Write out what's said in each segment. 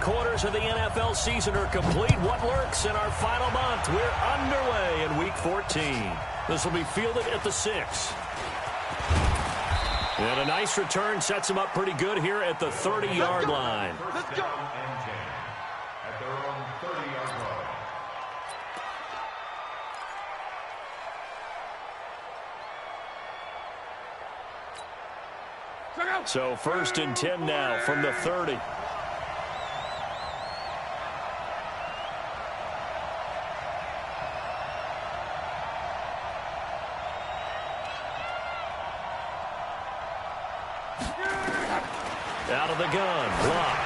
quarters of the NFL season are complete. What lurks in our final month? We're underway in Week 14. This will be fielded at the 6. And a nice return sets him up pretty good here at the 30-yard line. Let's go. At their own 30-yard line. So 1st and 10 now from the 30. Out of the gun, block.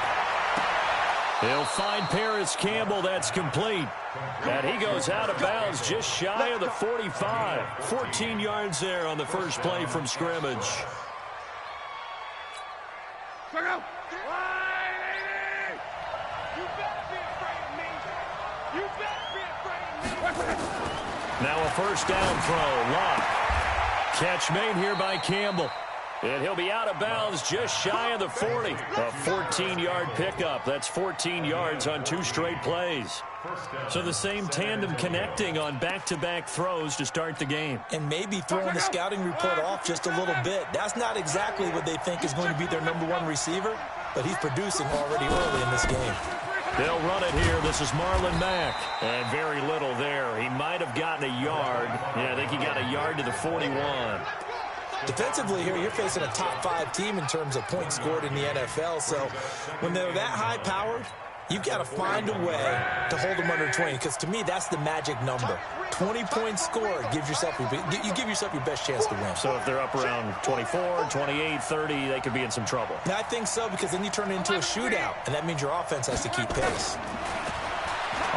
He'll find Paris Campbell. That's complete. And he goes out of bounds just shy of the 45. 14 yards there on the first play from scrimmage. Now a first down throw. Lock. Catch made here by Campbell. And he'll be out of bounds just shy of the 40. A 14-yard pickup. That's 14 yards on 2 straight plays. So the same tandem connecting on back-to-back throws to start the game. And maybe throwing the scouting report off just a little bit. That's not exactly what they think is going to be their #1 receiver, but he's producing already early in this game. They'll run it here. This is Marlon Mack. And very little there. He might have gotten a yard. Yeah, I think he got a yard to the 41. Defensively here, you're facing a top 5 team in terms of points scored in the NFL. So when they're that high-powered, you've got to find a way to hold them under 20. Because to me, that's the magic number. 20 points scored gives yourself you give yourself your best chance to win. So if they're up around 24, 28, 30, they could be in some trouble. And I think so, because then you turn it into a shootout, and that means your offense has to keep pace.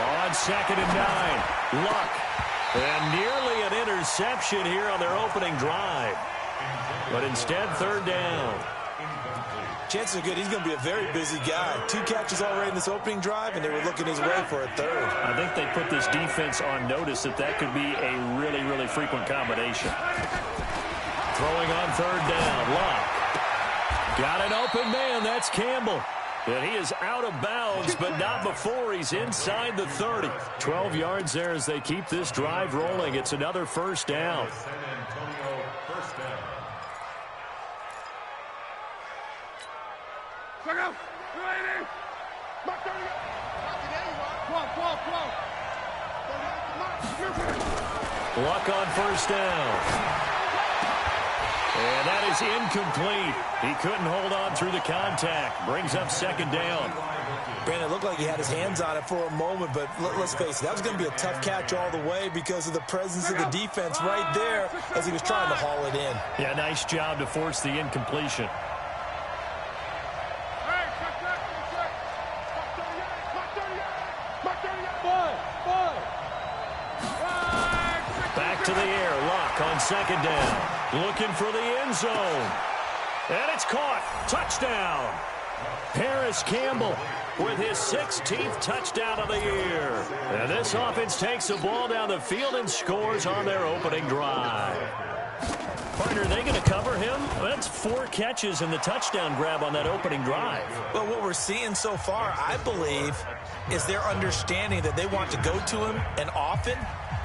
On 2nd and 9, Luck. And nearly an interception here on their opening drive. But instead, 3rd down. Chances are good he's going to be a very busy guy. 2 catches already in this opening drive, and they were looking his way for a 3rd. I think they put this defense on notice that could be a really, really frequent combination. Throwing on 3rd down, Luck. Got an open man, that's Campbell. And he is out of bounds, but not before he's inside the 30. 12 yards there as they keep this drive rolling. It's another 1st down. Luck on 1st down. And that is incomplete. He couldn't hold on through the contact. Brings up 2nd down. Brandon, it looked like he had his hands on it for a moment, but let's face it, that was going to be a tough catch all the way because of the presence of the defense right there as he was trying to haul it in. Yeah, nice job to force the incompletion. Back to the air. Luck on 2nd down. Looking for the end zone. And it's caught. Touchdown. Paris Campbell with his 16th touchdown of the year. And this offense takes the ball down the field and scores on their opening drive. Partner, are they going to cover him? That's 4 catches and the touchdown grab on that opening drive. Well, what we're seeing so far, I believe, is their understanding that they want to go to him and often,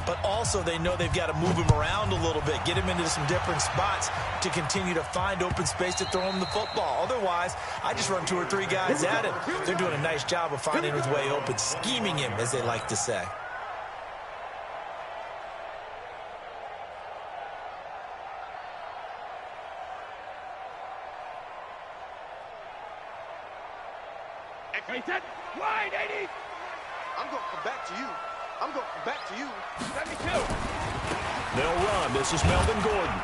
but also they know they've got to move him around a little bit, get him into some different spots to continue to find open space to throw him the football. Otherwise, I just run 2 or 3 guys at him. They're doing a nice job of finding his way open, scheming him, as they like to say. Wide 80. I'm going to come back to you. I'm going to come back to you. 72. They'll run. This is Melvin Gordon.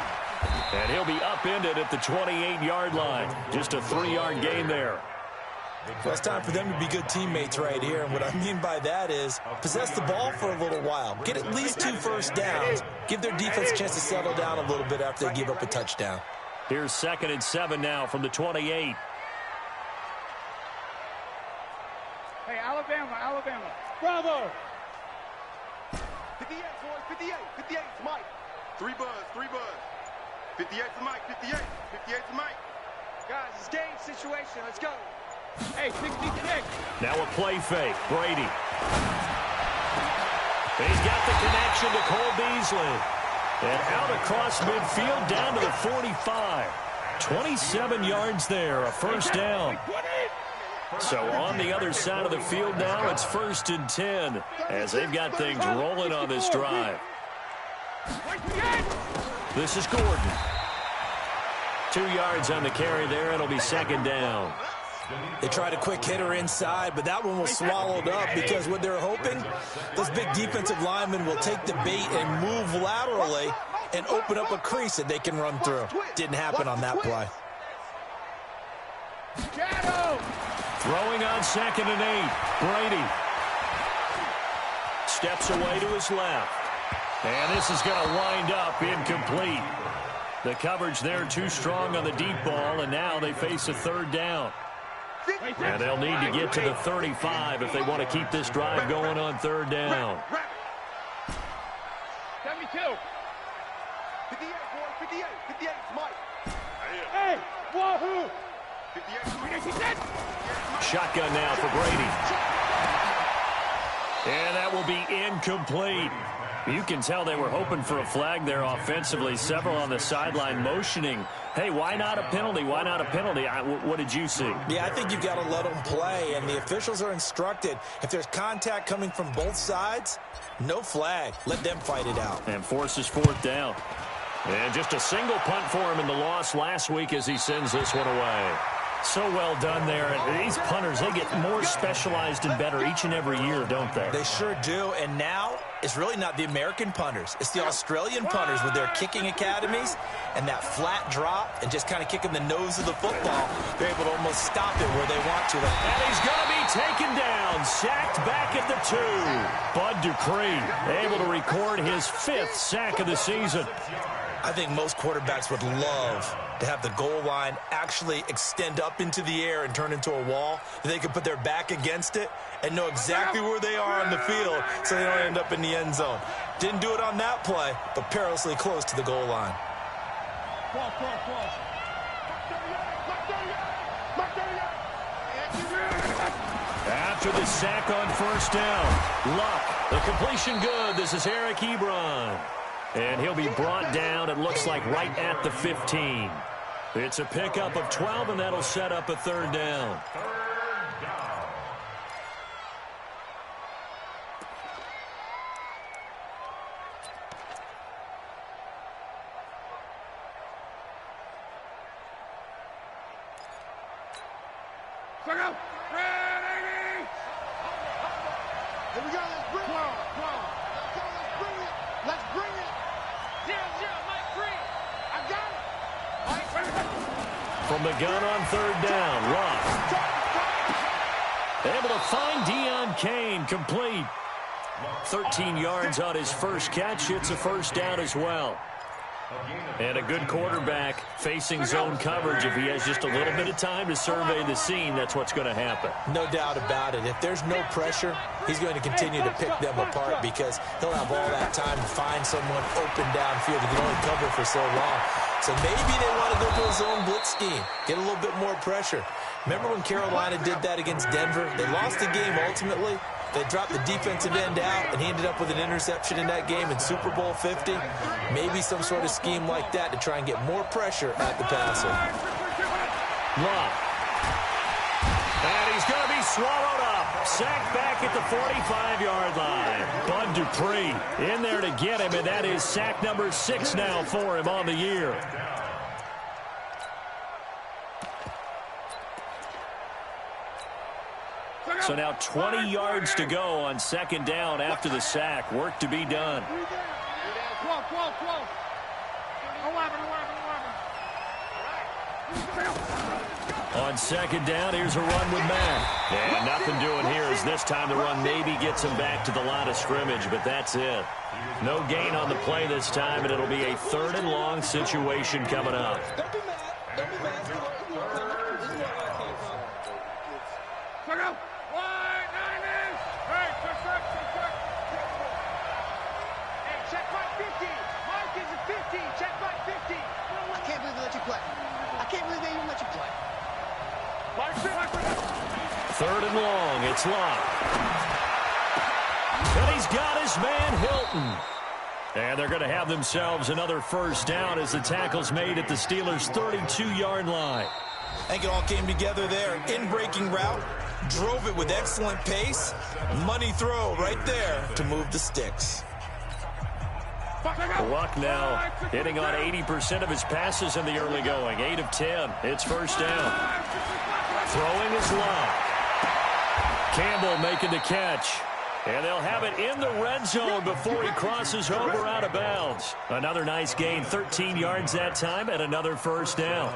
And he'll be upended at the 28-yard line. Just a 3-yard gain there. Well, it's time for them to be good teammates right here. And what I mean by that is possess the ball for a little while. Get at least 2 first downs. Give their defense a chance to settle down a little bit after they give up a touchdown. Here's 2nd and 7 now from the 28. Hey, Alabama. Bravo. 58, boys, 58. 58 to Mike. 3 buzz. 58 to Mike. 58 to Mike. Guys, it's game situation. Let's go. Hey, 66. Now a play fake. Brady. He's got the connection to Cole Beasley. And out across midfield down to the 45. 27 yards there, a first down. So on the other side of the field now, it's 1st and 10 as they've got things rolling on this drive. This is Gordon. 2 yards on the carry there. It'll be 2nd down. They tried a quick hitter inside, but that one was swallowed up because what they're hoping, those big defensive linemen will take the bait and move laterally and open up a crease that they can run through. Didn't happen on that play. Throwing on 2nd and 8. Brady steps away to his left. And this is going to wind up incomplete. The coverage there too strong on the deep ball, and now they face a 3rd down. And they'll need to get to the 35 if they want to keep this drive going on 3rd down. 72. 58, boy, 58. 58, Mike. Hey, wahoo! 58. Shotgun now for Brady. And that will be incomplete. You can tell they were hoping for a flag there offensively. Several on the sideline motioning. Hey, why not a penalty? Why not a penalty? What did you see? Yeah, I think you've got to let them play, and the officials are instructed. If there's contact coming from both sides, no flag. Let them fight it out. And forces 4th down. And just a single punt for him in the loss last week as he sends this one away. So well done there. And these punters, they get more specialized and better each and every year, don't they? They sure do. And now it's really not the American punters. It's the Australian punters with their kicking academies and that flat drop and just kind of kicking the nose of the football. They're able to almost stop it where they want to. And he's going to be taken down, sacked back at the 2. Bud Dupree able to record his 5th sack of the season. I think most quarterbacks would love to have the goal line actually extend up into the air and turn into a wall. They can put their back against it and know exactly where they are on the field so they don't end up in the end zone. Didn't do it on that play, but perilously close to the goal line. After the sack on 1st down, Luck, the completion good. This is Eric Ebron. And he'll be brought down, it looks like, right at the 15. It's a pickup of 12, and that'll set up a 3rd down. Here we go, let's bring it. Let's bring it. Let's bring it. 0-0, Mike Green. I got it. Mike Green. From the gun on 3rd down, Luck. Able to find Deion Kane, complete. 13 yards on his first catch. It's a 1st down as well. And a good quarterback facing zone coverage. If he has just a little bit of time to survey the scene, that's what's going to happen. No doubt about it. If there's no pressure, he's going to continue to pick them apart because he'll have all that time to find someone open downfield. He can only cover for so long. So maybe they want to go to a zone blitz scheme, get a little bit more pressure. Remember when Carolina did that against Denver? They lost the game ultimately. They dropped the defensive end out, and he ended up with an interception in that game in Super Bowl 50. Maybe some sort of scheme like that to try and get more pressure at the passer. Luck. And he's going to be swallowed up. Sacked back at the 45-yard line. Bud Dupree in there to get him, and that is sack number 6 now for him on the year. So now 20 yards to go on 2nd down after the sack. Work to be done. 12. 11. On 2nd down, here's a run with Matt. And nothing doing here as this time the run maybe gets him back to the line of scrimmage, but that's it. No gain on the play this time, and it'll be a 3rd and long situation coming up. Don't be mad. Don't be mad. Check my 50. Mike is a 50. Check my 50. I can't believe they let you play. I can't believe they even let you play. 3rd and long. It's Locke. And he's got his man Hilton. And they're going to have themselves another first down as the tackle's made at the Steelers' 32-yard line. I think it all came together there. In-breaking route, drove it with excellent pace. Money throw right there to move the sticks. Luck now hitting on 80% of his passes in the early going. 8 of 10. It's first down. Throwing is Luck. Campbell making the catch. And they'll have it in the red zone before he crosses over out of bounds. Another nice gain, 13 yards that time, and another first down.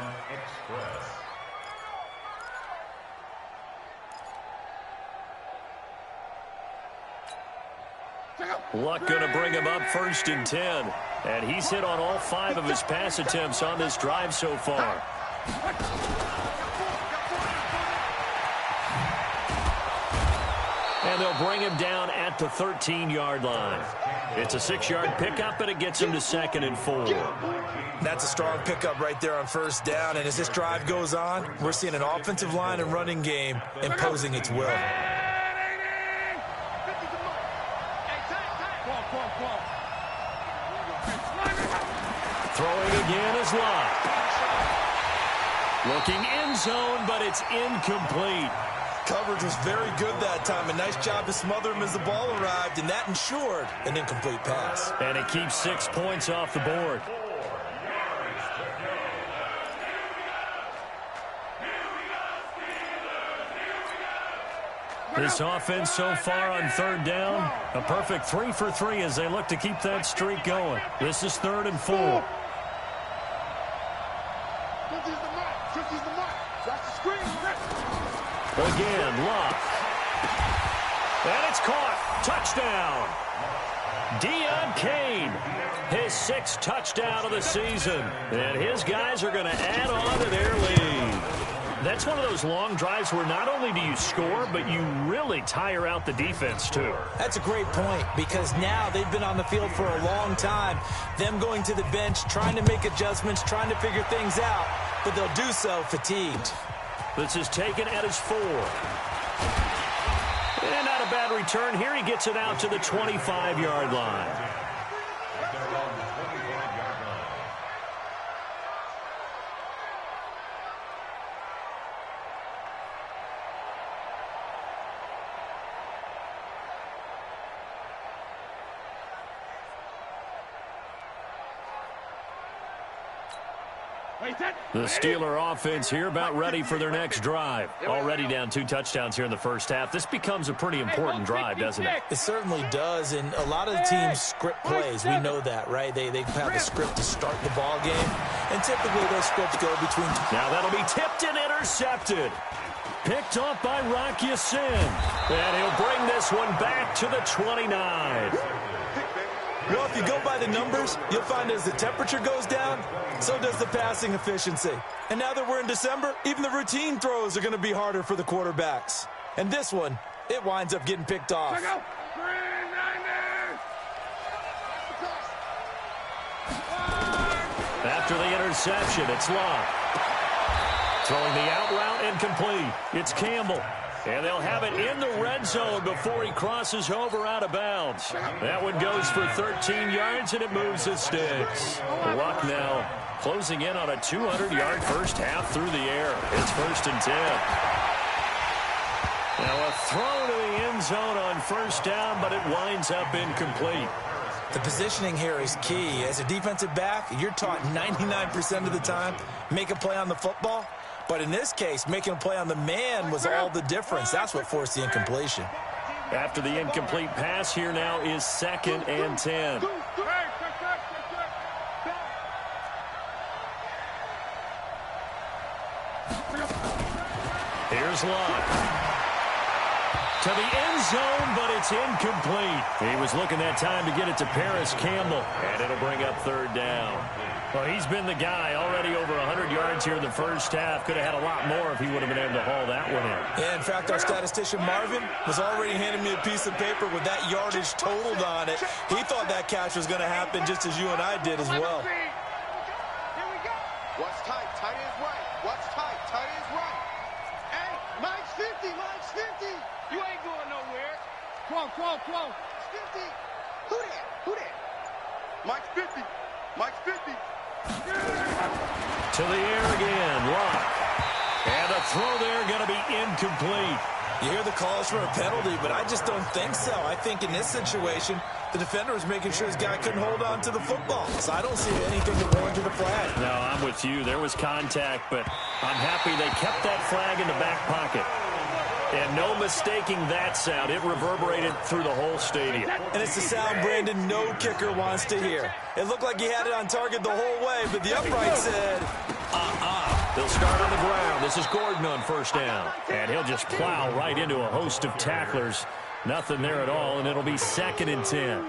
Luck going to bring him up 1st and 10. And he's hit on all 5 of his pass attempts on this drive so far. And they'll bring him down at the 13-yard line. It's a 6-yard pickup, and it gets him to 2nd and 4. That's a strong pickup right there on first down. And as this drive goes on, we're seeing an offensive line and running game imposing its will. Throwing again is Locke. Looking end zone, but it's incomplete. Coverage was very good that time. A nice job to smother him as the ball arrived, and that ensured an incomplete pass. And it keeps 6 points off the board. This offense so far on 3rd down, a perfect 3 for 3 as they look to keep that streak going. This is 3rd and 4. 50's the mark. 50's the mark. That's the screen. Again, Luck. And it's caught. Touchdown. Deon Cain, his 6th touchdown of the season. And his guys are going to add on to their lead. That's one of those long drives where not only do you score, but you really tire out the defense, too. That's a great point, because now they've been on the field for a long time. Them going to the bench, trying to make adjustments, trying to figure things out, but they'll do so fatigued. This is taken at his 4. And not a bad return. Here he gets it out to the 25-yard line. The Steeler offense here about ready for their next drive. Already down 2 touchdowns here in the first half. This becomes a pretty important drive, doesn't it? It certainly does, and a lot of the teams script plays. We know that, right? They have a script to start the ball game, and typically those scripts go between... Now that'll be tipped and intercepted. Picked off by Rock Ya-Sin. And he'll bring this one back to the 29. Well, if you go by the numbers, you'll find as the temperature goes down, so does the passing efficiency. And now that we're in December, even the routine throws are going to be harder for the quarterbacks. And this one, it winds up getting picked off. After the interception, it's Locke. Throwing the out route incomplete. It's Campbell. And they'll have it in the red zone before he crosses over out of bounds. That one goes for 13 yards, and it moves the sticks. Luck now closing in on a 200-yard first half through the air. It's 1st and 10. Now a throw to the end zone on 1st down, but it winds up incomplete. The positioning here is key. As a defensive back, you're taught 99% of the time, make a play on the football. But in this case, making a play on the man was all the difference. That's what forced the incompletion. After the incomplete pass, here now is 2nd and 10. Here's Luck. To the end zone, but it's incomplete. He was looking that time to get it to Paris Campbell, and it'll bring up 3rd down. Well, he's been the guy already over 100 yards here in the first half. Could have had a lot more if he would have been able to haul that one in. Yeah, in fact, our statistician Marvin was already handing me a piece of paper with that yardage totaled on it. He thought that catch was going to happen just as you and I did as well. Here we go. What's tight? Tight is right. What's tight? Tight is right. Hey, Mike's 50. Mike's 50. You ain't going nowhere. 12. 50. Who that? Who that? Mike's 50. Mike's 50. To the air again. Lock. And the throw there going to be incomplete. You hear the calls for a penalty, but I just don't think so. I think in this situation, the defender was making sure his guy couldn't hold on to the football. So I don't see anything that warranted a flag. No, I'm with you. There was contact, but I'm happy they kept that flag in the back pocket. And no mistaking that sound. It reverberated through the whole stadium. And it's the sound Brandon no kicker wants to hear. It looked like he had it on target the whole way, but the upright said, They'll start on the ground. This is Gordon on first down. And he'll just plow right into a host of tacklers. Nothing there at all, and it'll be 2nd and 10.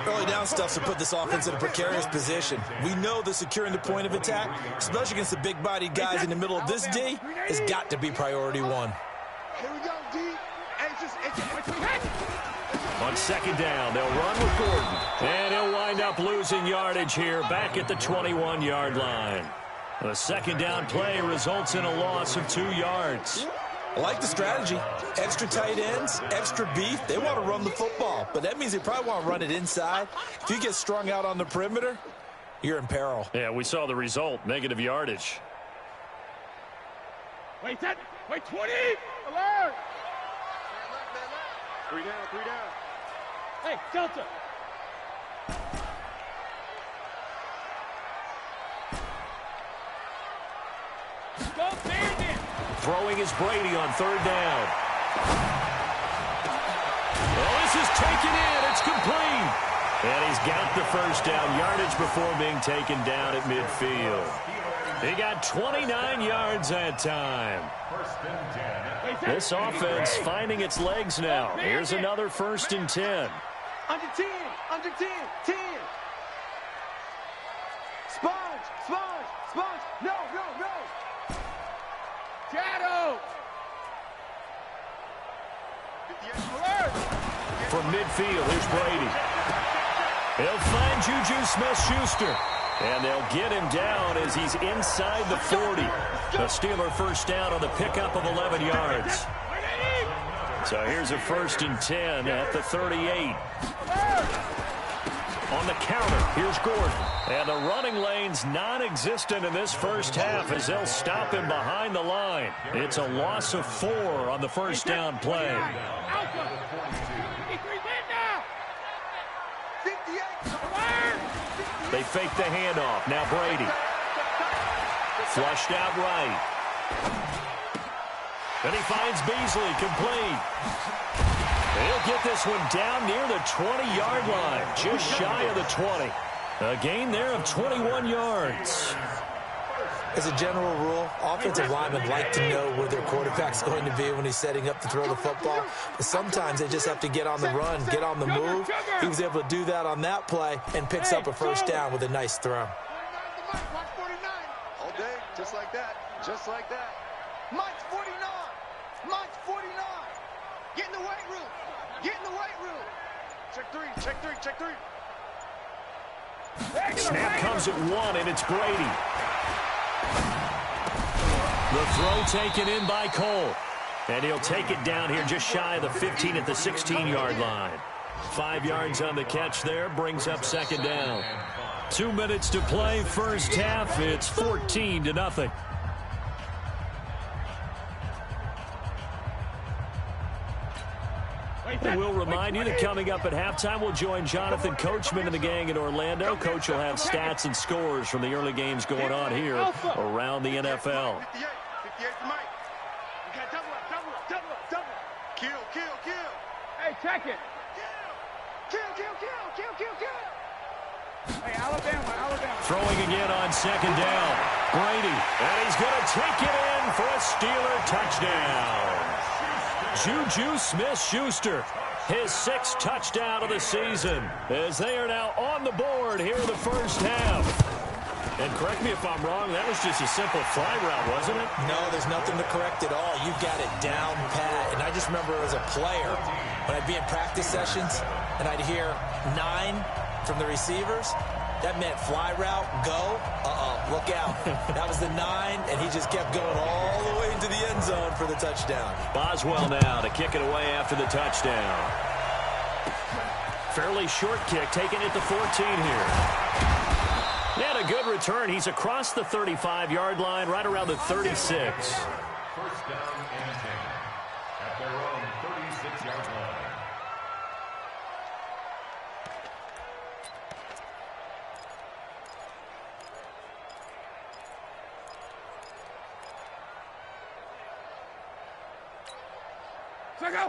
Early down stuff to put this offense in a precarious position. We know that securing the point of attack, especially against the big-bodied guys in the middle of this D, has got to be priority one. Here we go, D. On 2nd down, they'll run with Gordon. And he'll wind up losing yardage here back at the 21-yard line. The 2nd down play results in a loss of 2 yards. I like the strategy. Extra tight ends, extra beef. They want to run the football, but that means they probably want to run it inside. If you get strung out on the perimeter, you're in peril. Yeah, we saw the result, negative yardage. Wait, 20. Alert. 3 down. Hey, Delta. Go, Bandit. Throwing is Brady on 3rd down. Well, this is taken in. It's complete. And he's got the first down yardage before being taken down at midfield. He got 29 yards that time. This offense finding its legs now. Here's another 1st and 10. Under 10. 10. Sponge. No. Shadow. Alert. From midfield, here's Brady. He'll find Juju Smith-Schuster. And they'll get him down as he's inside the 40. The Steeler first down on the pickup of 11 yards. So here's a 1st and 10 at the 38. On the counter, here's Gordon. And the running lane's non-existent in this first half as they'll stop him behind the line. It's a loss of 4 on the first down play. 58. They fake the handoff. Now Brady. Flushed out right. And he finds Beasley complete. He'll get this one down near the 20-yard line, just shy of the 20. A gain there of 21 yards. As a general rule, offensive linemen like to know where their quarterback's going to be when he's setting up to throw the football. But sometimes they just have to get on the run, get on the move. He was able to do that on that play and picks up a first down with a nice throw. Mike's 49. All day, just like that. Mike's 49. Get in the weight room. Check three. Snap comes at 1, and it's Brady. The throw taken in by Cole. And he'll take it down here just shy of the 15 at the 16-yard line. 5 yards on the catch there, brings up 2nd down. 2 minutes to play, first half. It's 14-0. We'll remind you that coming up at halftime, we'll join Jonathan Coachman and the gang in Orlando. Coach will have stats and scores from the early games going on here around the NFL. 58 for Mike. We got double up. Kill. Hey, check it. Kill. Hey, Alabama. Throwing again on 2nd down. Brady, and he's going to take it in for a Steeler touchdown. Juju Smith-Schuster, his 6th touchdown of the season, as they are now on the board here in the first half. And correct me if I'm wrong, that was just a simple fly route, wasn't it? No, there's nothing to correct at all. You've got it down pat. And I just remember as a player, when I'd be in practice sessions and I'd hear 9 from the receivers, that meant fly route, go, look out. That was the 9, and he just kept going all the way into the end zone for the touchdown. Boswell now to kick it away after the touchdown. Fairly short kick, taken at the 14 here. And a good return. He's across the 35-yard line, right around the 36. First down and 10 at their own 36-yard line.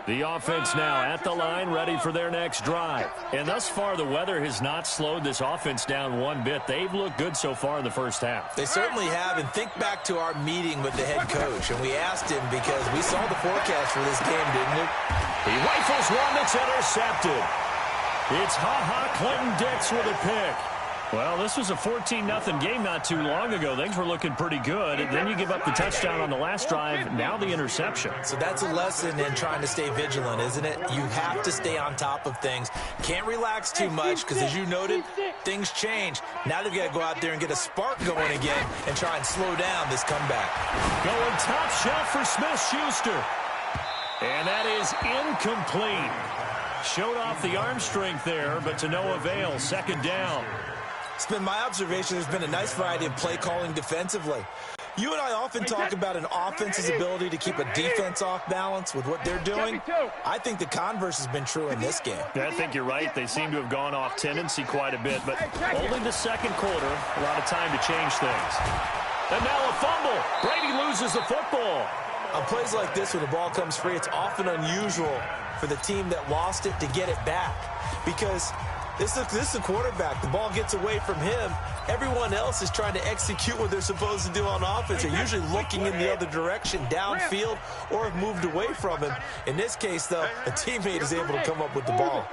The offense now at the line, ready for their next drive. And thus far, the weather has not slowed this offense down one bit. They've looked good so far in the first half. They certainly have, and think back to our meeting with the head coach, and we asked him because we saw the forecast for this game, didn't we? He rifles one that's intercepted. It's Clinton-Dix with a pick. Well, this was a 14-0 game not too long ago. Things were looking pretty good. And then you give up the touchdown on the last drive, now the interception. So that's a lesson in trying to stay vigilant, isn't it? You have to stay on top of things. Can't relax too much because, as you noted, things change. Now they've got to go out there and get a spark going again and try and slow down this comeback. Going top shelf for Smith-Schuster. And that is incomplete. Showed off the arm strength there, but to no avail. Second down. It's been my observation there's been a nice variety of play calling defensively. You and I often talk about an offense's ability to keep a defense off balance with what they're doing. I think the converse has been true in this game. I think you're right. They seem to have gone off tendency quite a bit, but only the second quarter, a lot of time to change things. And now a fumble. Brady loses the football. On plays like this, when the ball comes free, it's often unusual for the team that lost it to get it back because this is the quarterback. The ball gets away from him. Everyone else is trying to execute what they're supposed to do on offense. They're usually looking in the other direction, downfield, or have moved away from him. In this case, though, a teammate is able to come up with the ball.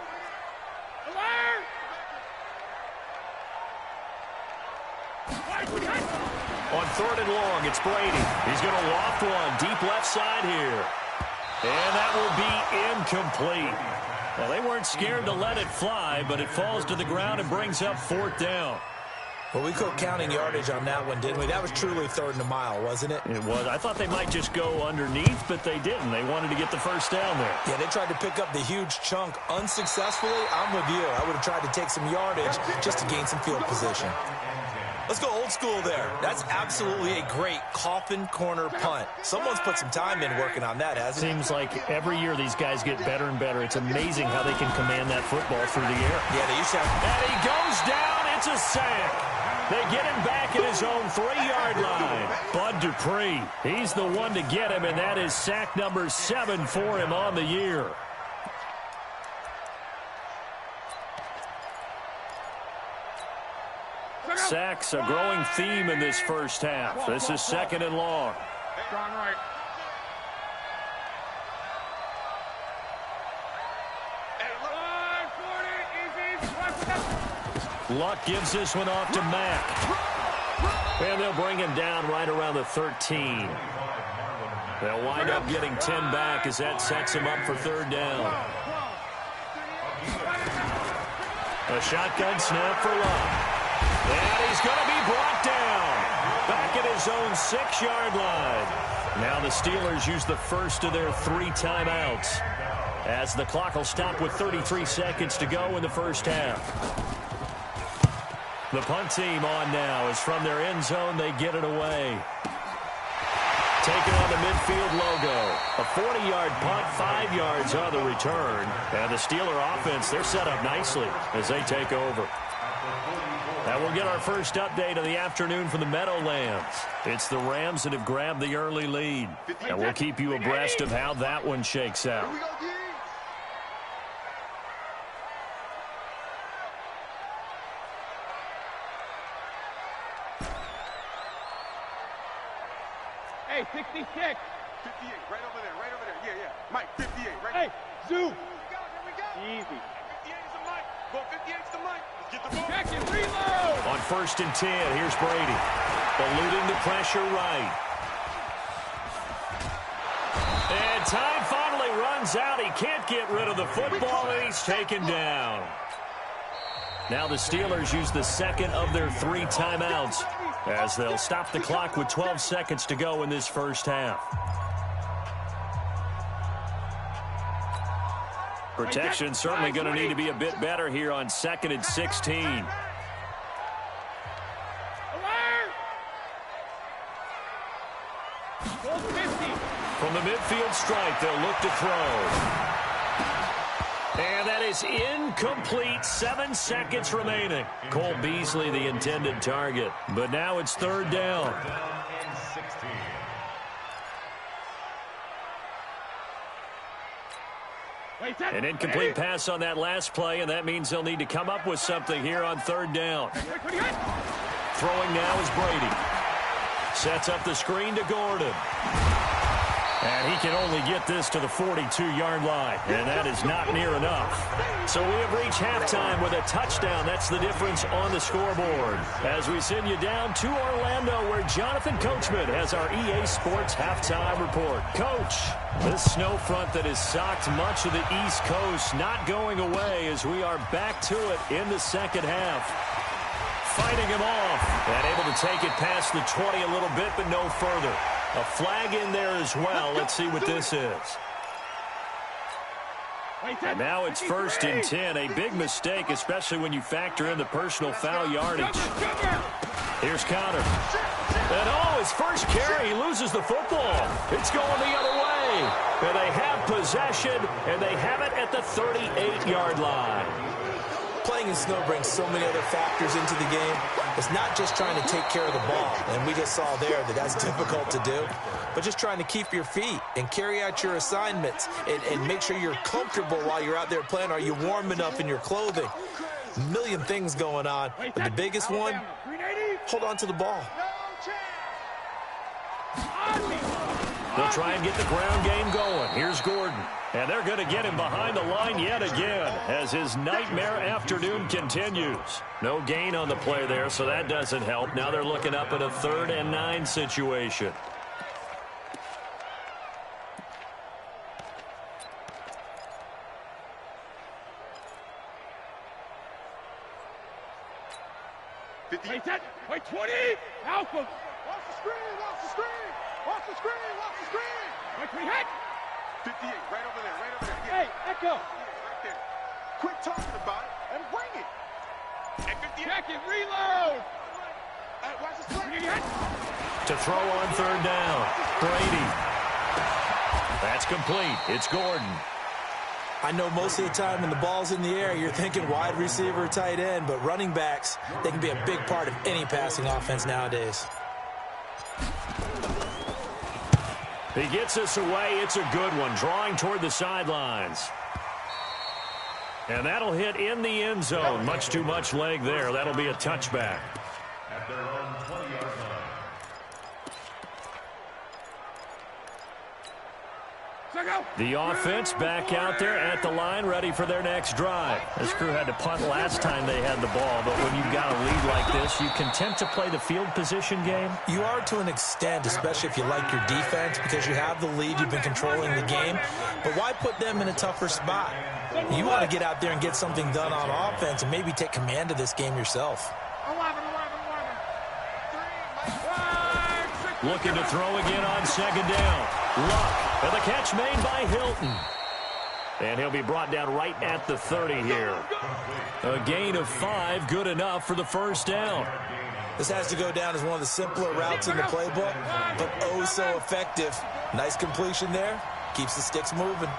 On 3rd and long, it's Brady. He's going to loft one deep left side here. And that will be incomplete. Well, they weren't scared to let it fly, but it falls to the ground and brings up 4th down. Well, we quit counting yardage on that one, didn't we? That was truly 3rd and a mile, wasn't it? It was. I thought they might just go underneath, but they didn't. They wanted to get the first down there. Yeah, they tried to pick up the huge chunk unsuccessfully. I'm with you. I would have tried to take some yardage just to gain some field position. Let's go old school there. That's absolutely a great coffin corner punt. Someone's put some time in working on that, hasn't it? Seems like every year these guys get better and better. It's amazing how they can command that football through the air. Yeah, they used to have... And he goes down. It's a sack. They get him back at his own 3-yard line. Bud Dupree, he's the one to get him, and that is sack number 7 for him on the year. Sacks, a growing theme in this first half. This is 2nd and long. Strong right. Luck gives this one off to Mack. And they'll bring him down right around the 13. They'll wind up getting 10 back as that sets him up for 3rd down. A shotgun snap for Luck. And he's going to be brought down. Back at his own 6-yard line. Now the Steelers use the first of their 3 timeouts, as the clock will stop with 33 seconds to go in the first half. The punt team on now as from their end zone they get it away. Taking on the midfield logo. A 40-yard punt, 5 yards on the return. And the Steeler offense, they're set up nicely as they take over. And we'll get our first update of the afternoon from the Meadowlands. It's the Rams that have grabbed the early lead. And we'll keep you abreast of how that one shakes out. Hey, 66. 58, right over there, yeah. Mike, 58, right Hey, Zoo. Here we go. Easy. 58 is the Mike. Go 58 is the Mike. Let's get the ball. Check it, reload. On 1st and 10, here's Brady. Eluding the pressure right. And time finally runs out. He can't get rid of the football, and he's taken down. Now the Steelers use the second of their 3 timeouts as they'll stop the clock with 12 seconds to go in this first half. Protection certainly going to need to be a bit better here on 2nd and 16. From the midfield stripe, they'll look to throw. And that is incomplete. 7 seconds remaining. Cole Beasley, the intended target. But now it's 3rd down. An incomplete pass on that last play, and that means they'll need to come up with something here on 3rd down. Throwing now is Brady. Sets up the screen to Gordon. And he can only get this to the 42-yard line, and that is not near enough. So we have reached halftime with a touchdown. That's the difference on the scoreboard. As we send you down to Orlando, where Jonathan Coachman has our EA Sports halftime report. Coach, this snow front that has socked much of the East Coast not going away as we are back to it in the second half. Fighting him off and able to take it past the 20 a little bit, but no further. A flag in there as well. Let's see what this is. And now it's 1st and 10. A big mistake, especially when you factor in the personal foul yardage. Here's Connor. And his first carry, he loses the football. It's going the other way. And they have possession, and they have it at the 38-yard line. Playing in snow brings so many other factors into the game. It's not just trying to take care of the ball, and we just saw there that that's difficult to do, but just trying to keep your feet and carry out your assignments and make sure you're comfortable while you're out there playing. Are you warm enough in your clothing? A million things going on, but the biggest one, hold on to the ball. They'll try and get the ground game going. Here's Gordon. And they're going to get him behind the line yet again as his nightmare afternoon continues. No gain on the play there, so that doesn't help. Now they're looking up at a 3rd and 9 situation. Wait, 20! Alpha! Watch the screen! Watch the screen! Watch the screen! Watch the screen! Wait, we hit! 58, right over there, right over there. Hey, Echo! Right there. Quit talking about it and bring it. At 58. Check it, reload! Watch this play. To throw on 3rd down, Brady. That's complete. It's Gordon. I know most of the time when the ball's in the air, you're thinking wide receiver, tight end, but running backs, they can be a big part of any passing offense nowadays. He gets us away. It's a good one. Drawing toward the sidelines. And that'll hit in the end zone. Much too much leg there. That'll be a touchback. At their own 20-yard line. The offense back out there at the line, ready for their next drive. This crew had to punt last time they had the ball, but when you've got a lead like this, you content to play the field position game? You are to an extent, especially if you like your defense, because you have the lead, you've been controlling the game. But why put them in a tougher spot? You want to get out there and get something done on offense and maybe take command of this game yourself. 11. Looking to throw again on 2nd down. Luck. And the catch made by Hilton. And he'll be brought down right at the 30 here. A gain of 5, good enough for the 1st down. This has to go down as one of the simpler routes in the playbook, but oh so effective. Nice completion there. Keeps the sticks moving.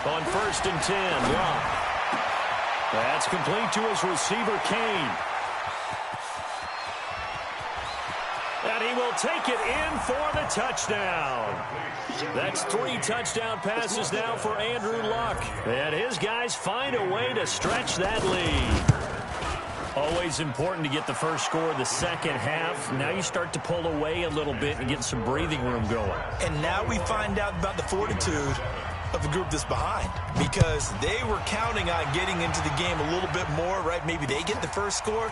On 1st and 10, Luck. That's complete to his receiver, Kane. And he will take it in for the touchdown. That's 3 touchdown passes now for Andrew Luck. And his guys find a way to stretch that lead. Always important to get the first score of the second half. Now you start to pull away a little bit and get some breathing room going. And now we find out about the fortitude of the group that's behind, because they were counting on getting into the game a little bit more, right? Maybe they get the first score.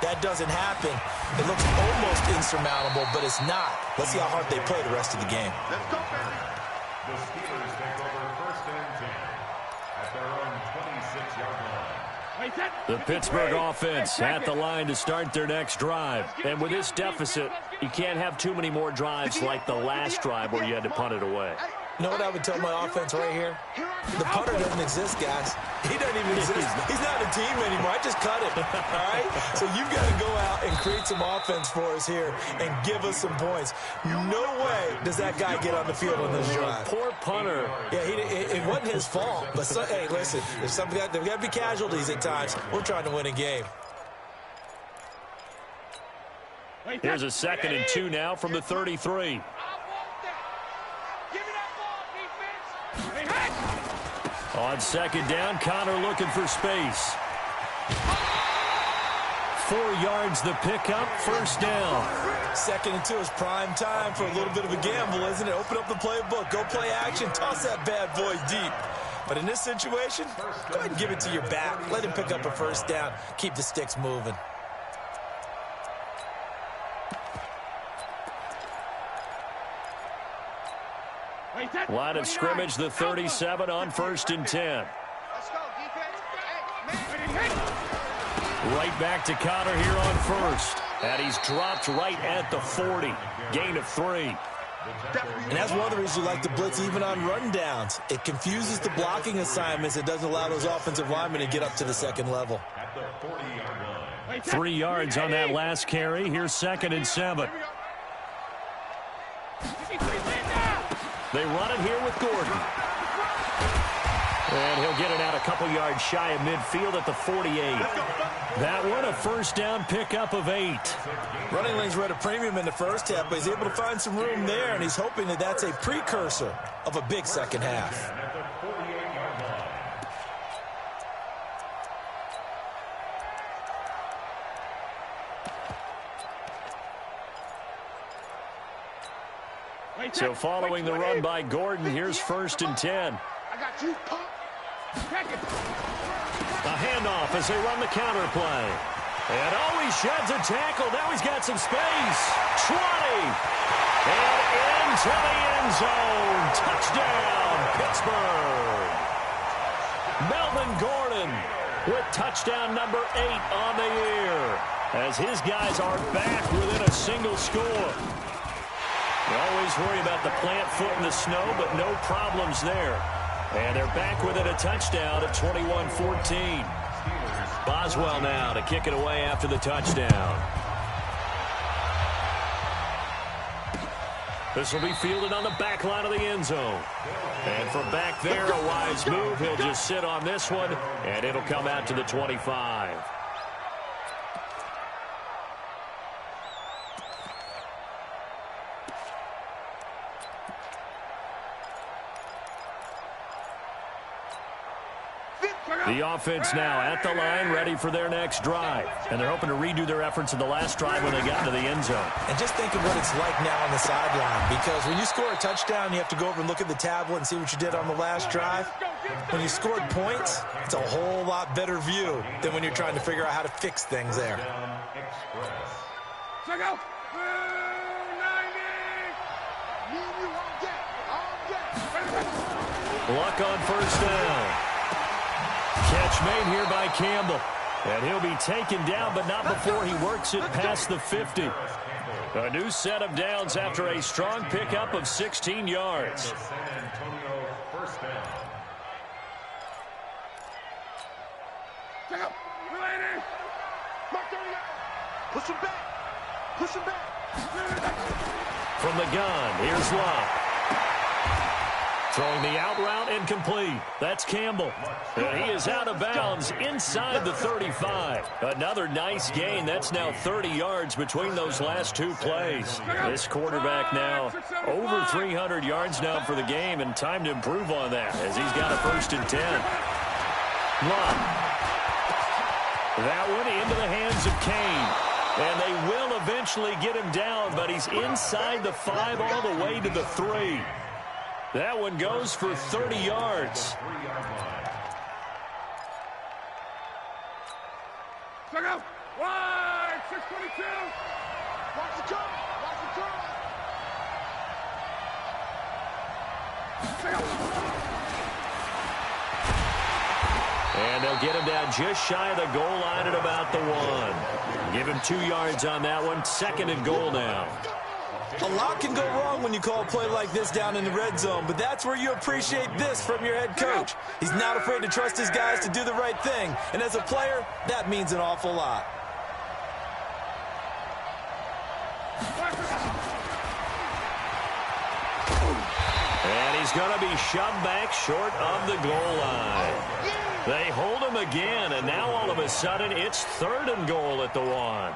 That doesn't happen. It looks almost insurmountable, but it's not. Let's see how hard they play the rest of the game. Let's go, baby. The Steelers take over 1st and 10 at their own 26-yard line. The Pittsburgh offense at the line to start their next drive. And with this deficit, you can't have too many more drives like the last drive where you had to punt it away. You know what I would tell my offense right here? The punter doesn't exist, guys. He doesn't even exist. He's not a team anymore. I just cut him, all right? So you've got to go out and create some offense for us here and give us some points. No way does that guy get on the field on this drive. Poor punter. Yeah, it wasn't his fault. But, hey, listen, there's got to be casualties at times. We're trying to win a game. Here's a 2nd and 2 now from the 33. On 2nd down, Connor looking for space. 4 yards the pickup, 1st down. 2nd and 2 is prime time for a little bit of a gamble, isn't it? Open up the playbook, go play action, toss that bad boy deep. But in this situation, go ahead and give it to your back. Let him pick up a 1st down. Keep the sticks moving. Line of scrimmage, the 37 on 1st and 10. Let's go, defense. Right back to Connor here on 1st. And he's dropped right at the 40. Gain of 3. And that's one of the reasons we like to blitz even on run downs. It confuses the blocking assignments. It doesn't allow those offensive linemen to get up to the 2nd level. 3 yards on that last carry. Here's 2nd and 7. They run it here with Gordon. And he'll get it out a couple yards shy of midfield at the 48. That one, a 1st down pickup of 8. Running lanes were at a premium in the 1st half, but he's able to find some room there, and he's hoping that that's a precursor of a big 2nd half. So following the run by Gordon, here's 1st and 10. I got you, pump. A handoff as they run the counter play. And he sheds a tackle. Now he's got some space. 20. And into the end zone. Touchdown, Pittsburgh. Melvin Gordon with touchdown number 8 on the year, as his guys are back within a single score. You always worry about the plant foot in the snow, but no problems there. And they're back within a touchdown at 21-14. Boswell now to kick it away after the touchdown. This will be fielded on the back line of the end zone. And from back there, a wise move. He'll just sit on this one, and it'll come out to the 25. The offense now at the line, ready for their next drive. And they're hoping to redo their efforts in the last drive when they got into the end zone. And just think of what it's like now on the sideline, because when you score a touchdown, you have to go over and look at the tablet and see what you did on the last drive. When you scored points, it's a whole lot better view than when you're trying to figure out how to fix things there. Check out. Luck on 1st down. Catch made here by Campbell. And he'll be taken down, but not before he works it past the 50. A new set of downs after a strong pickup of 16 yards. Push him back. Push him back. From the gun, here's Luck. Throwing the out route incomplete. That's Campbell. And he is out of bounds inside the 35. Another nice gain. That's now 30 yards between those last 2 plays. This quarterback now over 300 yards now for the game, and time to improve on that as he's got a 1st and 10. Luck. That one into the hands of Kane. And they will eventually get him down, but he's inside the 5 all the way to the 3. That one goes for 30 yards. Check out. Wide, 622. Watch the turn. Watch the turn. Check out. And they'll They'll get him down just shy of the goal line at about the 1. Give him 2 yards on that one. 2nd and goal now. A lot can go wrong when you call a play like this down in the red zone, but that's where you appreciate this from your head coach. He's not afraid to trust his guys to do the right thing, and as a player, that means an awful lot. And he's going to be shoved back short of the goal line. They hold him again, and now all of a sudden it's 3rd and goal at the 1.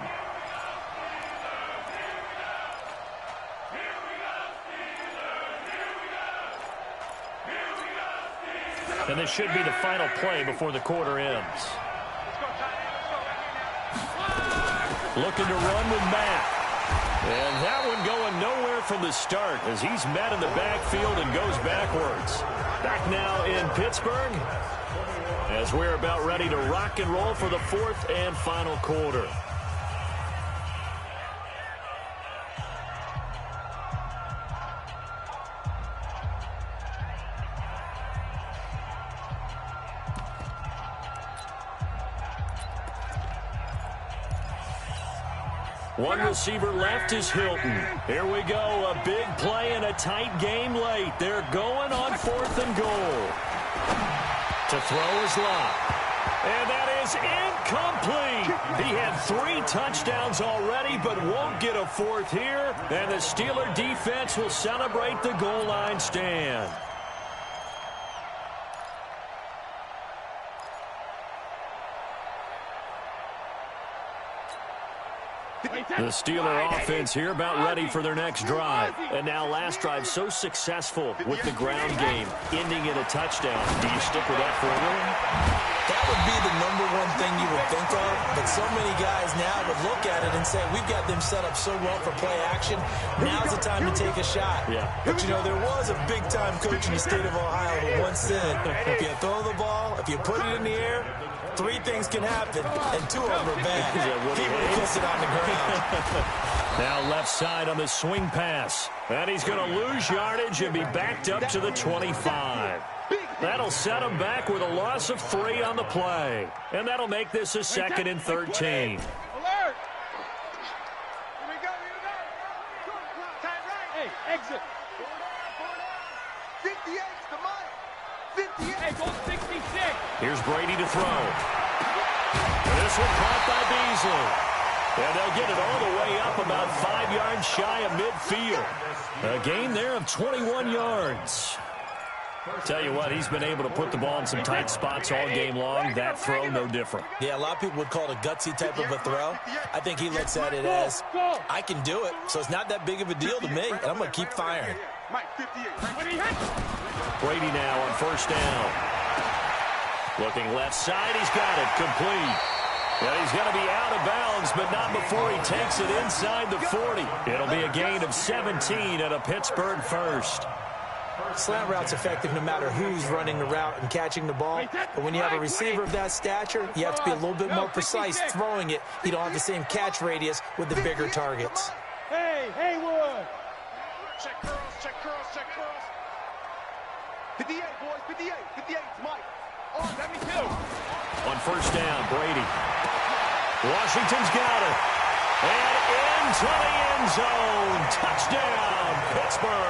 And this should be the final play before the quarter ends. Looking to run with Matt. And that one going nowhere from the start as he's met in the backfield and goes backwards. Back now in Pittsburgh as we're about ready to rock and roll for the 4th and final quarter. One receiver left is Hilton. Here we go. A big play and a tight game late. They're going on 4th and goal. To throw is Lott. And that is incomplete. He had 3 touchdowns already, but won't get a 4th here. And the Steeler defense will celebrate the goal line stand. The Steeler offense here about ready for their next drive. And now last drive so successful with the ground game, ending in a touchdown. Do you stick with that formula? That would be the #1 thing you would think of, but so many guys now would look at it and say, we've got them set up so well for play action. Now's the time to take a shot. Yeah. But, you know, there was a big-time coach in the state of Ohio who once said, if you throw the ball, if you put it in the air, 3 things can happen, and 2 of them are bad. He would have kissed it on the ground. Now left side on the swing pass. And he's going to lose yardage and be backed up to the 25. That'll set him back with a loss of 3 on the play. And that'll make this a 2nd and 13. Alert! Here we go. Time right. Hey, exit. 58's the money. 58. Hey, go 66. Here's Brady to throw. This one caught by Beasley. And they'll get it all the way up about 5 yards shy of midfield. A gain there of 21 yards. Tell you what, he's been able to put the ball in some tight spots all game long. That throw, no different. Yeah, a lot of people would call it a gutsy type of a throw. I think he looks at it as, I can do it, so it's not that big of a deal to me, and I'm going to keep firing. Brady now on 1st down. Looking left side, he's got it, complete. Well, he's going to be out of bounds, but not before he takes it inside the 40. It'll be a gain of 17 at a Pittsburgh first. Slant route's effective no matter who's running the route and catching the ball. But when you have a receiver of that stature, you have to be a little bit more precise throwing it. You don't have the same catch radius with the bigger targets. Hey, Haywood! Check curls, check curls, check curls. 58, boys, 58. 58's Mike. Oh, let me too. On 1st down, Brady. Washington's got it. And into the end zone. Touchdown, Pittsburgh.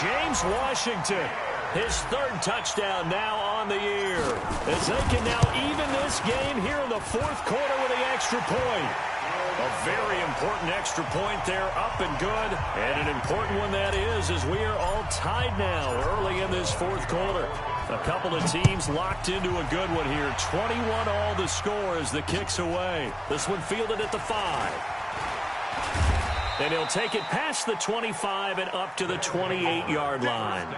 James Washington, his 3rd touchdown now on the year. As they can now even this game here in the 4th quarter with the extra point. A very important extra point there, up and good. And an important one that is, as we are all tied now early in this 4th quarter. A couple of teams locked into a good one here. 21 all the score as the kick's away. This one fielded at the 5. And he'll take it past the 25 and up to the 28-yard line.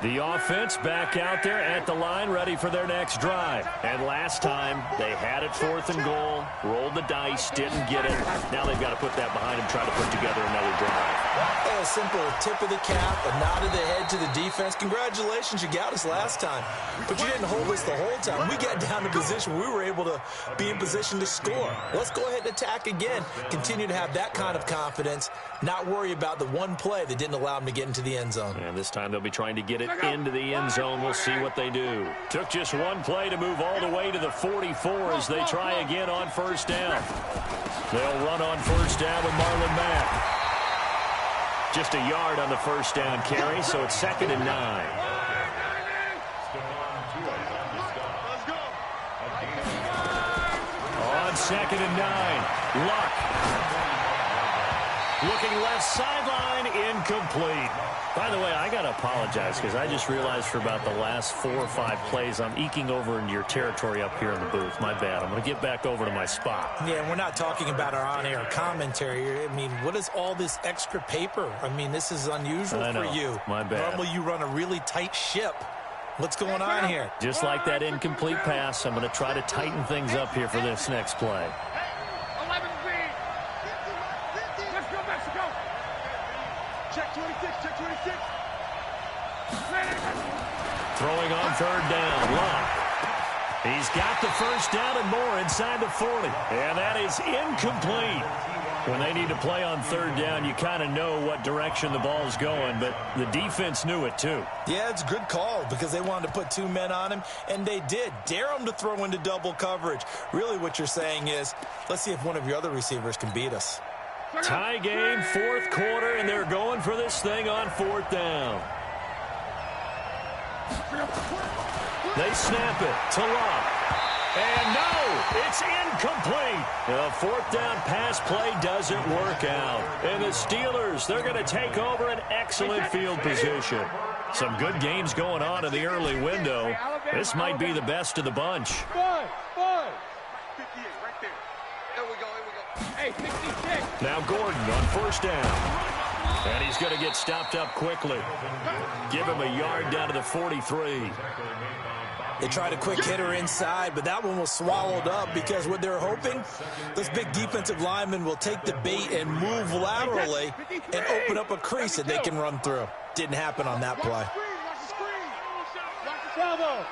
The offense back out there at the line, ready for their next drive. And last time, they had it 4th and goal, rolled the dice, didn't get it. Now they've got to put that behind them, try to put together another drive. As simple tip of the cap, a nod of the head to the defense. Congratulations, you got us last time. But you didn't hold us the whole time. We got down to position. We were able to be in position to score. Let's go ahead and attack again. Continue to have that kind of confidence, not worry about the one play that didn't allow them to get into the end zone. And this time they'll be trying to get it into the end zone. We'll see what they do. Took just one play to move all the way to the 44 as they try again on first down. They'll run on first down with Marlon Mack. Just a yard on the first down carry, so it's 2nd and 9. On 2nd and 9, Luck. Looking left sideline, incomplete. By the way, I got to apologize because I just realized for about the last 4 or 5 plays, I'm eking over into your territory up here in the booth. My bad. I'm going to get back over to my spot. Yeah, we're not talking about our on-air commentary. I mean, what is all this extra paper? I mean, this is unusual for you. My bad. Normally you run a really tight ship. What's going on here? Just like that incomplete pass, I'm going to try to tighten things up here for this next play. 11 feet. Let's go, Mexico. Check 26, check 26. Throwing on 3rd down, Luck. He's got the first down and more inside the 40. And that is incomplete. When they need to play on 3rd down, you kind of know what direction the ball's going, but the defense knew it too. Yeah, it's a good call because they wanted to put 2 men on him, and they did. Dare him to throw into double coverage. Really what you're saying is, let's see if one of your other receivers can beat us. Tie game, 4th quarter, and they're going for this thing on 4th down. They snap it to Luck. And no, it's incomplete. The 4th down pass play doesn't work out. And the Steelers, they're going to take over an excellent field position. Some good games going on in the early window. This might be the best of the bunch. 5. 58 right there. There we go, Hey, 66. Now Gordon on first down. And he's going to get stopped up quickly. Give him a yard down to the 43. They tried a quick hitter inside, but that one was swallowed up because what they're hoping, this big defensive lineman will take the bait and move laterally and open up a crease that they can run through. Didn't happen on that play. Watch the screen. Watch the Bravo.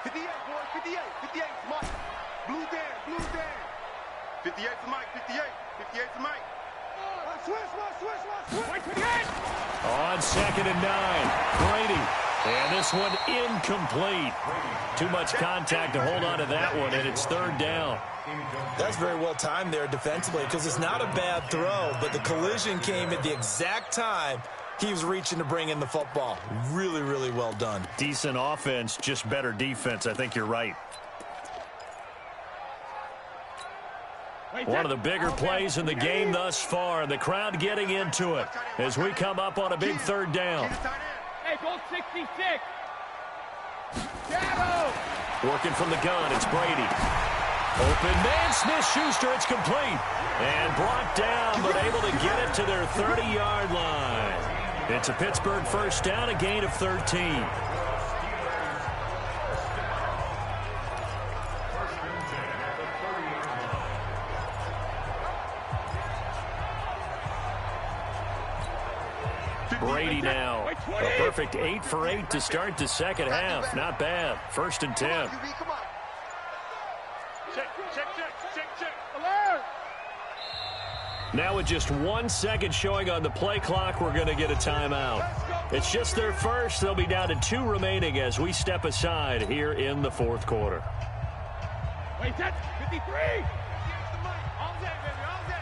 58, boy. 58. 58 for Mike. Blue Dan. 58 for Mike. 58. 58 for Mike. Switch. White 58. On 2nd and 9, Brady. And this one incomplete. Too much contact to hold on to that one, and it's 3rd down. That's very well timed there defensively because it's not a bad throw, but the collision came at the exact time he was reaching to bring in the football. Really, really well done. Decent offense, just better defense. I think you're right. One of the bigger plays in the game thus far. The crowd getting into it as we come up on a big 3rd down. Hey, goal 66. Shadow. Working from the gun, it's Brady. Open man, Smith-Schuster, it's complete. And brought down, but able to get it to their 30-yard line. It's a Pittsburgh first down, a gain of 13. Brady now. A perfect 8 for 8 to start the second half. Not bad. 1st and 10. Check. Alert. Now with just 1 second showing on the play clock, we're going to get a timeout. It's just their first. They'll be down to 2 remaining as we step aside here in the 4th quarter. Wait, that's 53. All day, baby. All day.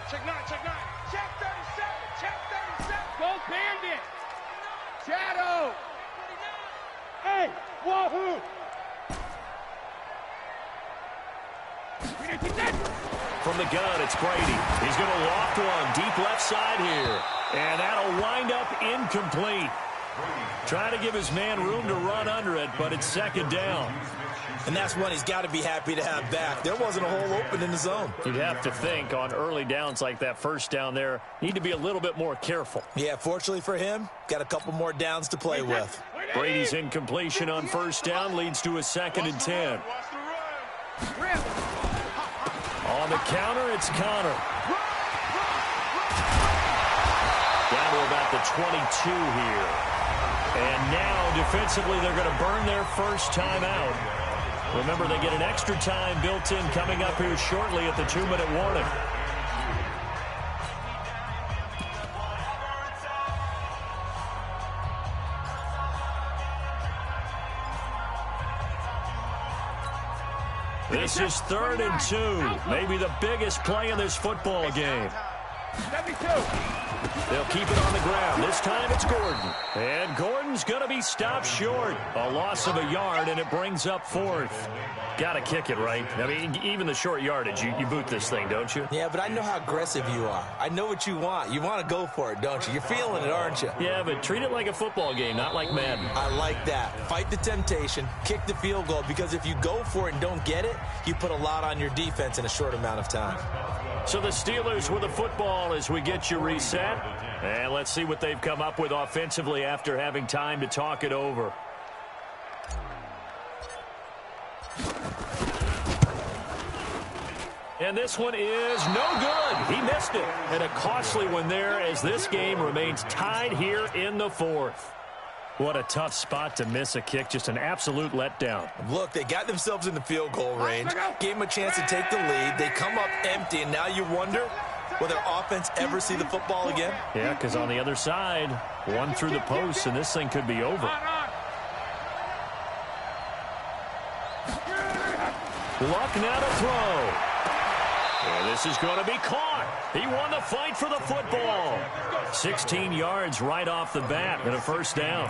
Check 9. Check 37. Check 37. Go Bandit. Shadow. Hey, Wahoo. From the gun, it's Brady. He's going to loft one deep left side here. And that'll wind up incomplete. Trying to give his man room to run under it, but it's 2nd down. And that's one he's got to be happy to have back. There wasn't a hole open in the zone. You'd have to think on early downs like that first down there, need to be a little bit more careful. Yeah, fortunately for him, got a couple more downs to play with. Brady's incompletion on first down leads to a 2nd and 10. On the counter, it's Connor. Down to about the 22 here. And now, defensively, they're going to burn their first timeout. Remember, they get an extra time built in coming up here shortly at the 2-minute warning. This is 3rd and 2. Maybe the biggest play in this football game. 72. They'll keep it on the ground. This time it's Gordon. And Gordon's going to be stopped short. A loss of a yard, and it brings up 4th. Got to kick it, right? I mean, even the short yardage, you boot this thing, don't you? Yeah, but I know how aggressive you are. I know what you want. You want to go for it, don't you? You're feeling it, aren't you? Yeah, but treat it like a football game, not like Madden. I like that. Fight the temptation. Kick the field goal, because if you go for it and don't get it, you put a lot on your defense in a short amount of time. So the Steelers with the football as we get you reset. And let's see what they've come up with offensively after having time to talk it over. And this one is no good. He missed it. And a costly one there as this game remains tied here in the 4th. What a tough spot to miss a kick. Just an absolute letdown. Look, they got themselves in the field goal range. Gave them a chance to take the lead. They come up empty, and now you wonder, will their offense ever see the football again? Yeah, because on the other side, one through the post, and this thing could be over. Luck now to throw. And this is going to be caught. He won the fight for the football. 16 yards right off the bat and a first down.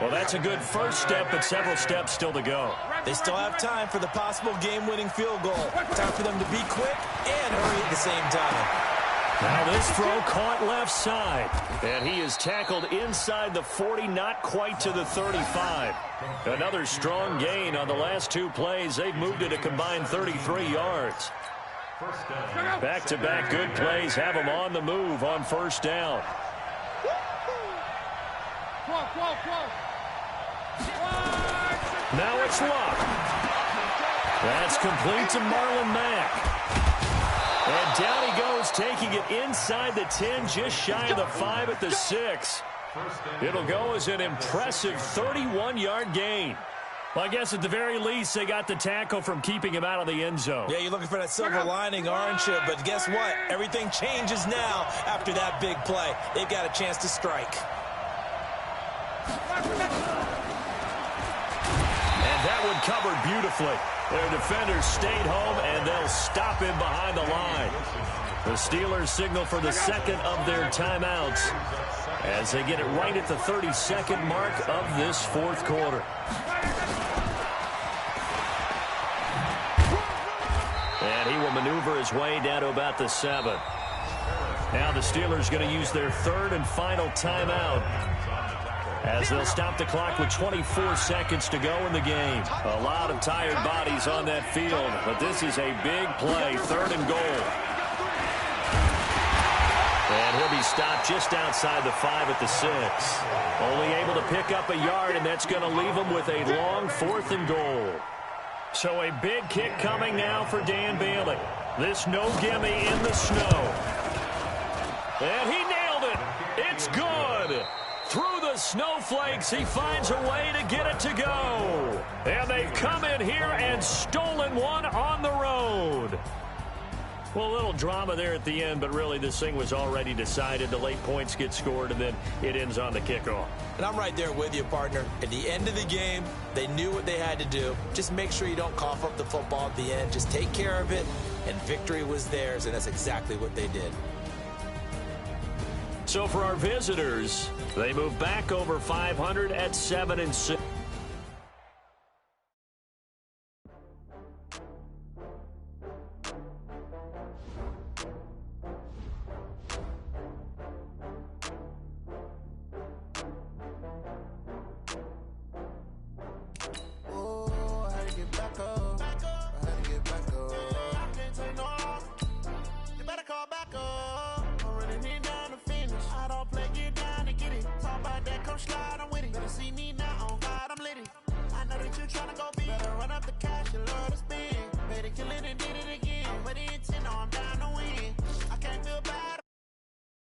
Well, that's a good first step, but several steps still to go. They still have time for the possible game-winning field goal. Time for them to be quick and hurry at the same time. Now this throw caught left side. And he is tackled inside the 40, not quite to the 35. Another strong gain on the last 2 plays. They've moved it a combined 33 yards. Back-to-back good plays have them on the move on first down. Now it's Luck. That's complete to Marlon Mack. And down he goes, taking it inside the 10, just shy of the 5 at the 6. It'll go as an impressive 31-yard gain. Well, I guess at the very least, they got the tackle from keeping him out of the end zone. Yeah, you're looking for that silver lining, aren't you? But guess what? Everything changes now after that big play. They've got a chance to strike. And that one covered beautifully. Their defenders stayed home, and they'll stop him behind the line. The Steelers signal for the second of their timeouts as they get it right at the 32nd mark of this 4th quarter. And he will maneuver his way down to about the 7. Now the Steelers going to use their 3rd and final timeout as they'll stop the clock with 24 seconds to go in the game. A lot of tired bodies on that field, but this is a big play, 3rd and goal. And he'll be stopped just outside the 5 at the 6. Only able to pick up a yard, and that's going to leave him with a long 4th and goal. So a big kick coming now for Dan Bailey. This no gimme in the snow. And he nailed it. It's good. Through the snowflakes, he finds a way to get it to go. And they've come in here and stolen one on the road. Well, a little drama there at the end, but really this thing was already decided. The late points get scored, and then it ends on the kickoff. And I'm right there with you, partner. At the end of the game, they knew what they had to do. Just make sure you don't cough up the football at the end. Just take care of it, and victory was theirs, and that's exactly what they did. So for our visitors, they move back over 500 at 7-6. Tryna go big, better run up the cash, you love to spend. Made a killing and did it